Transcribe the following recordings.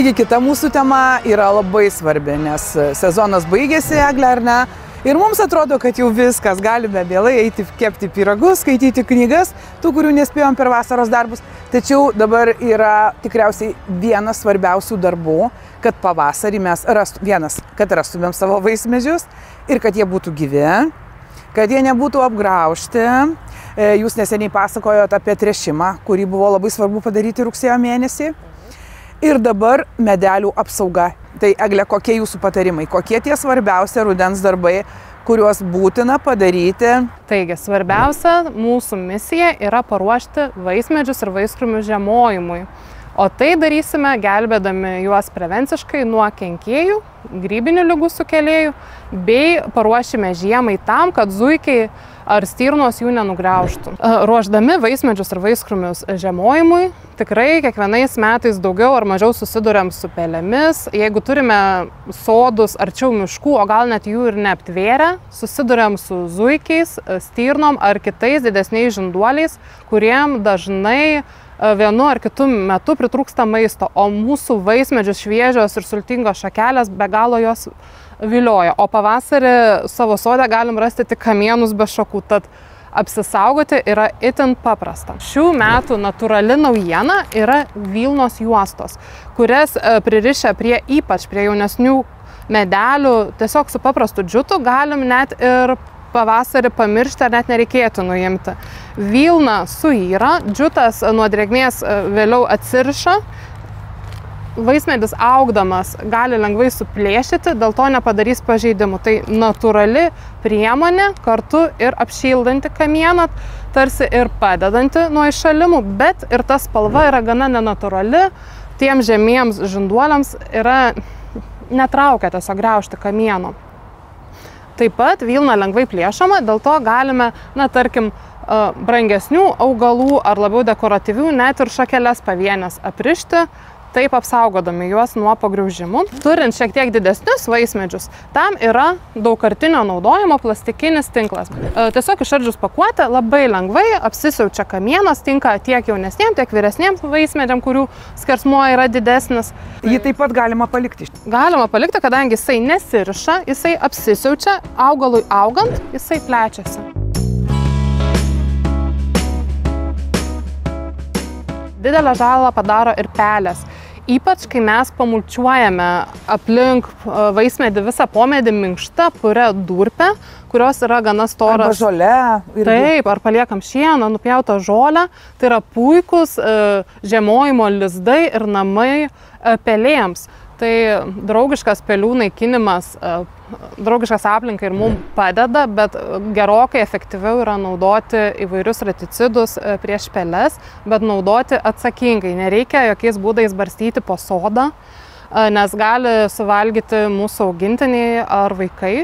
Taigi kita mūsų tema yra labai svarbi, nes sezonas baigėsi, Egle, ar ne? Ir mums atrodo, kad jau viskas, galime vėlai eiti kepti pyragus, skaityti knygas, tų, kurių nespėjom per vasaros darbus. Tačiau dabar yra tikriausiai vienas svarbiausių darbų, kad pavasarį mes kad rastumėm savo vaismedžius ir kad jie būtų gyvi, kad jie nebūtų apgraužti. Jūs neseniai pasakojote apie tręšimą, kurį buvo labai svarbu padaryti rugsėjo mėnesį. Ir dabar medelių apsauga. Tai, Egle, kokie jūsų patarimai? Kokie tie svarbiausia rudens darbai, kuriuos būtina padaryti? Taigi, svarbiausia mūsų misija yra paruošti vaismedžius ir vaiskrūmių žiemojimui. O tai darysime gelbėdami juos prevenciškai nuo kenkėjų, grybinių ligų sukėlėjų, bei paruošime žiemai tam, kad zuikiai ar stirnos jų nenugriaužtų. Ruošdami vaismedžius ir vaiskrūmius žiemojimui, tikrai kiekvienais metais daugiau ar mažiau susiduriam su pelėmis. Jeigu turime sodus arčiau miškų, o gal net jų ir neaptvėrę, susiduriam su zuikiais, stirnom ar kitais didesniais žinduoliais, kuriem dažnai vienu ar kitu metu pritrūksta maisto, o mūsų vaismedžius šviežios ir sultingos šakelės be galo jos vilioja. O pavasarį savo sode galim rasti tik kamienus be šakų, tad apsisaugoti yra itin paprasta. Šių metų natūrali naujiena yra vilnos juostos, kurias pririšę ypač prie jaunesnių medelių, tiesiog su paprastu džiutu galim net ir pavasarį pamiršti ar net nereikėtų nuimti. Vilna suyra, džiutas nuo drėgmės vėliau atsiriša, vaismedis augdamas gali lengvai suplėšyti, dėl to nepadarys pažeidimų. Tai natūrali priemonė, kartu ir apšildanti kamieną, tarsi ir padedanti nuo iššalimų, bet ir ta spalva yra gana nenatūrali, tiems žemiems žinduoliams yra netraukia tiesiog griaužti kamieno. Taip pat vilna lengvai plėšoma, dėl to galime, tarkim, brangesnių augalų ar labiau dekoratyvių net ir šakeles pavienės aprišti, taip apsaugodami juos nuo pagriaužimų. Turint šiek tiek didesnius vaismedžius, tam yra daugkartinio naudojimo plastikinis tinklas. Tiesiog išardžius pakuotę labai lengvai apsisiaučia kamienas, tinka tiek jaunesniem, tiek vyresniems vaismedžiam, kurių skersmuo yra didesnis. Jį taip pat galima palikti. Galima palikti, kadangi jisai nesiriša, jisai apsisiaučia, augalui augant, jisai plečiasi. Didelę žalą padaro ir pelės. Ypač, kai mes pamulčiuojame aplink vaismedį visą pomedį minkštą purę durpę, kurios yra gana storas. Arba žolė. Taip, ar paliekam šieną, nupjautą žolę. Tai yra puikus žiemojimo lizdai ir namai pelėms. Tai draugiškas pelių naikinimas, draugiškas aplinkai ir mums padeda, bet gerokai efektyviau yra naudoti įvairius raticidus prieš peles, bet naudoti atsakingai. Nereikia jokiais būdais barstyti po sodą, nes gali suvalgyti mūsų augintiniai ar vaikai.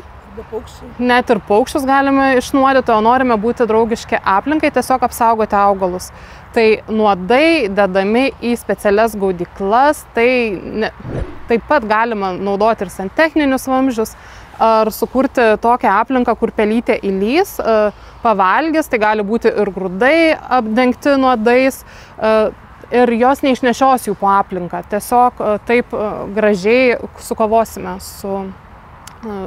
Net ir paukščius galime išnuodyti, o norime būti draugiški aplinkai, tiesiog apsaugoti augalus. Tai nuodai dedami į specialias gaudyklas, taip pat galima naudoti ir santechninius vamzdžius, ar sukurti tokią aplinką, kur pelytė įlys, pavalgys, tai gali būti ir grūdai apdengti nuodais, ir jos neišnešios jų po aplinką. Tiesiog taip gražiai sukovosime su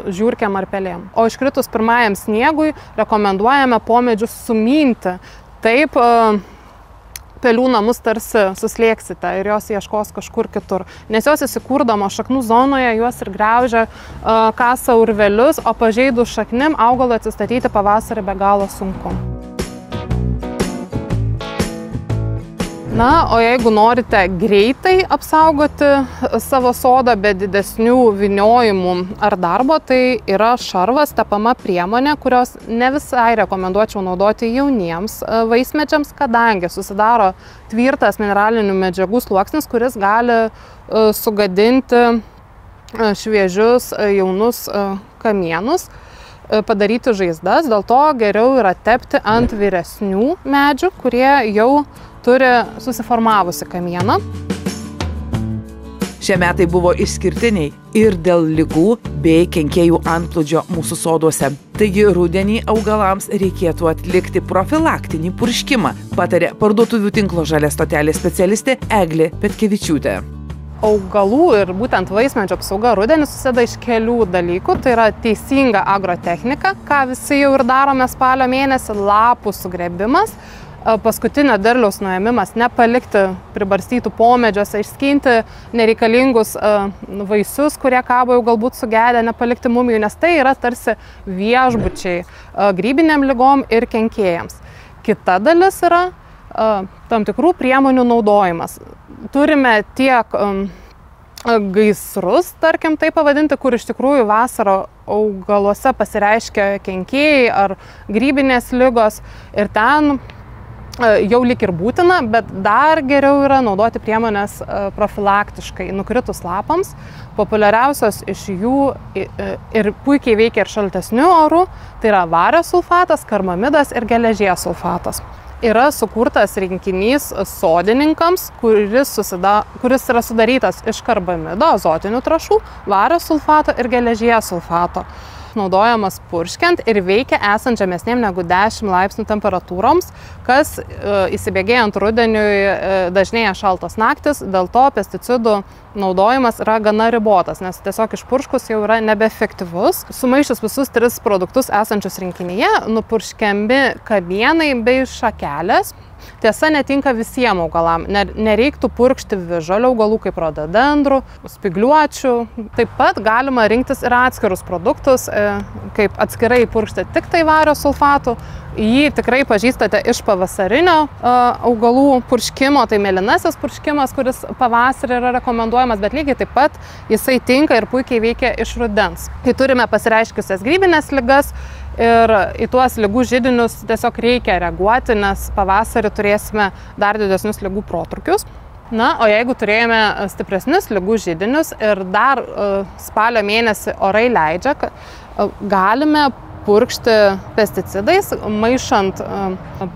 žiurkėm ar pelėm. O iškritus pirmajam sniegui rekomenduojame pomedžius suminti. Taip pelių namus tarsi suslėksite ir jos ieškos kažkur kitur. Nes jos įsikurdamo šaknų zonoje juos ir griaužia, kasa urvelius, o pažeidus šaknim augalą atsistatyti pavasarį be galo sunku. O jeigu norite greitai apsaugoti savo sodą be didesnių vyniojimų ar darbo, tai yra šarvas, tepama priemonė, kurios ne visai rekomenduočiau naudoti jauniems vaismedžiams, kadangi susidaro tvirtas mineralinių medžiagų sluoksnis, kuris gali sugadinti šviežius jaunus kamienus, padaryti žaizdas. Dėl to geriau yra tepti ant vyresnių medžių, kurie jau turi susiformavusi kamieną. Šie metai buvo išskirtiniai ir dėl ligų bei kenkėjų antplūdžio mūsų soduose. Taigi rudenį augalams reikėtų atlikti profilaktinį purškimą, patarė parduotuvių tinklo Žalia stotelė specialistė Eglė Petkevičiūtė. augalų ir būtent vaismedžio apsauga rudenį susideda iš kelių dalykų. Tai yra teisinga agrotechnika, ką visi jau ir darome spalio mėnesį, lapų sugrėbimas, paskutinio derliaus nuėmimas, nepalikti pribarstytų pomedžiuose, išskinti nereikalingus vaisius, kurie kabo jau galbūt sugedę, nepalikti mumijų, nes tai yra tarsi viešbučiai grybinėm ligom ir kenkėjams. Kita dalis yra tam tikrų priemonių naudojimas. Turime tiek gaisrus, tarkim, tai pavadinti, kur iš tikrųjų vasarą augaluose pasireiškia kenkėjai ar grybinės ligos ir ten jau lyg ir būtina, bet dar geriau yra naudoti priemonės profilaktiškai nukritus lapams. Populiariausios iš jų ir puikiai veikia ir šaltesnių orų, tai yra vario sulfatas, karbamidas ir geležies sulfatas. Yra sukurtas rinkinys sodininkams, kuris yra sudarytas iš karbamido, azotinių trąšų, vario sulfato ir geležies sulfato. Naudojamas purškiant ir veikia esant žemesnėm negu 10 laipsnių temperatūroms, kas įsibėgėjant rudeniui dažnėja šaltos naktis, dėl to pesticidų naudojimas yra gana ribotas, nes tiesiog išpurškus jau yra nebeefektyvus. Sumaišius visus 3 produktus esančius rinkinyje, nupurškiami kamienai bei šakelės. Tiesa, netinka visiems augalam. Nereiktų purkšti visžalių augalų kaip rododendrų, spygliuočių. Taip pat galima rinktis ir atskirus produktus, kaip atskirai purkšti tik tai vario sulfatų. Jį tikrai pažįstate iš pavasarinio augalų purškimo, tai mėlynasis purškimas, kuris pavasarį yra rekomenduojamas, bet lygiai taip pat jisai tinka ir puikiai veikia iš rudens. Kai turime pasireiškusias grybinės ligas ir į tuos ligų židinius tiesiog reikia reaguoti, nes pavasarį turėsime dar didesnius ligų protrukius. Na, o jeigu turėjome stipresnius ligų židinius ir dar spalio mėnesį orai leidžia, galime purkšti pesticidais, maišant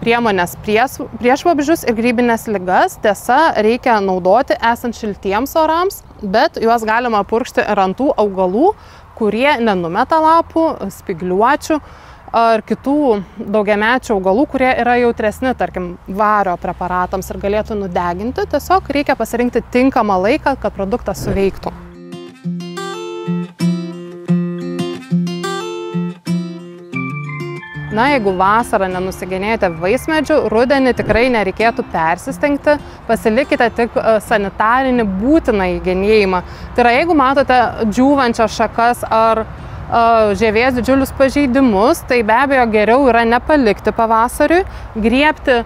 priemonės prieš vabzdžius ir grybinės ligas. Tiesa, reikia naudoti esant šiltiems orams, bet juos galima purkšti ir ant tų augalų, kurie nenumeta lapų, spygliuočių ar kitų daugiamečių augalų, kurie yra jautresni, tarkim, vario preparatams ir galėtų nudeginti. Tiesiog reikia pasirinkti tinkamą laiką, kad produktas suveiktų. Na, jeigu vasarą nenusigenėjate vaismedžių, rudenį tikrai nereikėtų persistengti, pasilikite tik sanitarinį būtinąjį genėjimą. Tai yra, jeigu matote džiūvančias šakas ar žievės didžiulius pažeidimus, tai be abejo geriau yra nepalikti pavasariui, griebti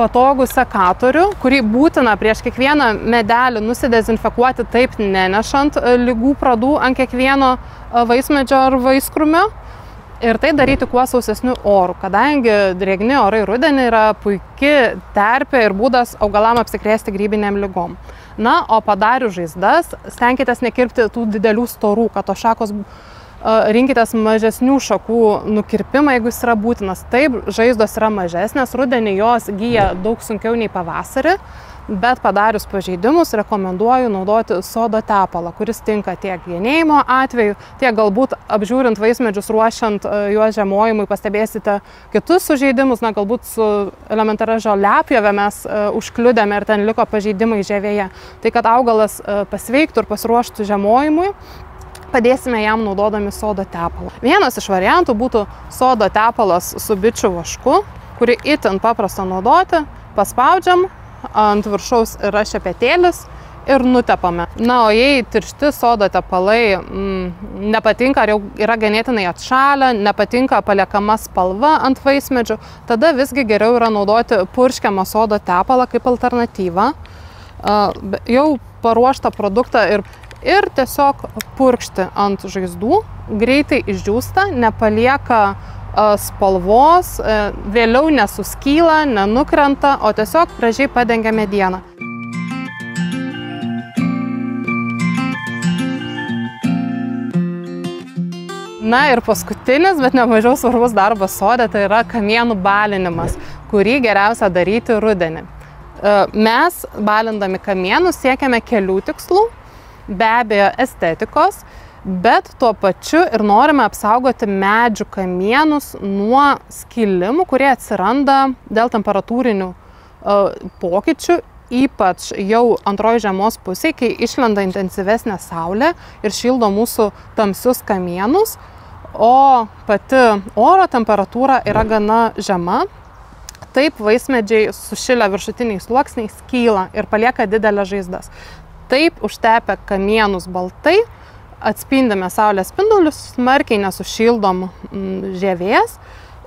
patogų sekatorių, kurį būtina prieš kiekvieną medelį nusidezinfekuoti, taip nenešant ligų pradų ant kiekvieno vaismedžio ar vaiskrūmio. Ir tai daryti kuo sausesniu oru, kadangi drėgni orai rudenį yra puikia terpė ir būdas augalam apsikrėsti grybinėm ligom. Na, o padarius žaizdas, stenkitės nekirpti tų didelių storų, kad tos šakos rinkitės mažesnių šakų nukirpimą, jeigu jis yra būtinas. Taip, žaizdos yra mažesnės, rudenį jos gyja daug sunkiau nei pavasarį, bet padarius pažeidimus rekomenduoju naudoti sodo tepalą, kuris tinka tiek genėjimo atveju, tiek galbūt apžiūrint vaismedžius, ruošiant juos žiemojimui, pastebėsite kitus sužeidimus, na galbūt su elementaria žoliapjove mes užkliudėme ir ten liko pažeidimai žievėje. Tai kad augalas pasveiktų ir pasiruoštų žiemojimui, padėsime jam naudodami sodo tepalą. Vienas iš variantų būtų sodo tepalas su bičių vašku, kurį itin paprasta naudoti, paspaudžiam, ant viršaus yra šepetėlis ir nutepame. Na, o jei tiršti sodo tepalai nepatinka ar jau yra ganėtinai atšalę, nepatinka paliekama spalva ant vaismedžių, tada visgi geriau yra naudoti purškiamą sodo tepalą kaip alternatyvą. Jau paruoštą produktą ir tiesiog purkšti ant žaizdų, greitai išdžiūsta, nepalieka spalvos, vėliau nesuskyla, nenukrenta, o tiesiog gražiai padengia medieną. Na ir paskutinis, bet nemažiau svarbus darbas sode, tai yra kamienų balinimas, kurį geriausia daryti rudenį. Mes, balindami kamienus, siekiame kelių tikslų, be abejo estetikos, bet tuo pačiu ir norime apsaugoti medžių kamienus nuo skilimų, kurie atsiranda dėl temperatūrinių pokyčių ypač jau antroji žiemos pusė, kai išlenda intensyvesnė saulė ir šildo mūsų tamsius kamienus, o pati oro temperatūra yra gana žema. Taip vaismedžiai sušilę viršutiniais sluoksniais kyla ir palieka didelės žaizdas. Taip užtepę kamienus baltai, atspindime saulės spindulius, smarkiai nesušildom žievės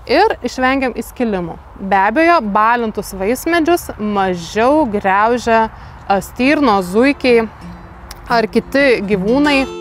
ir išvengiam įskilimų. Be abejo, balintus vaismedžius mažiau griaužia stirnos, zuikiai ar kiti gyvūnai.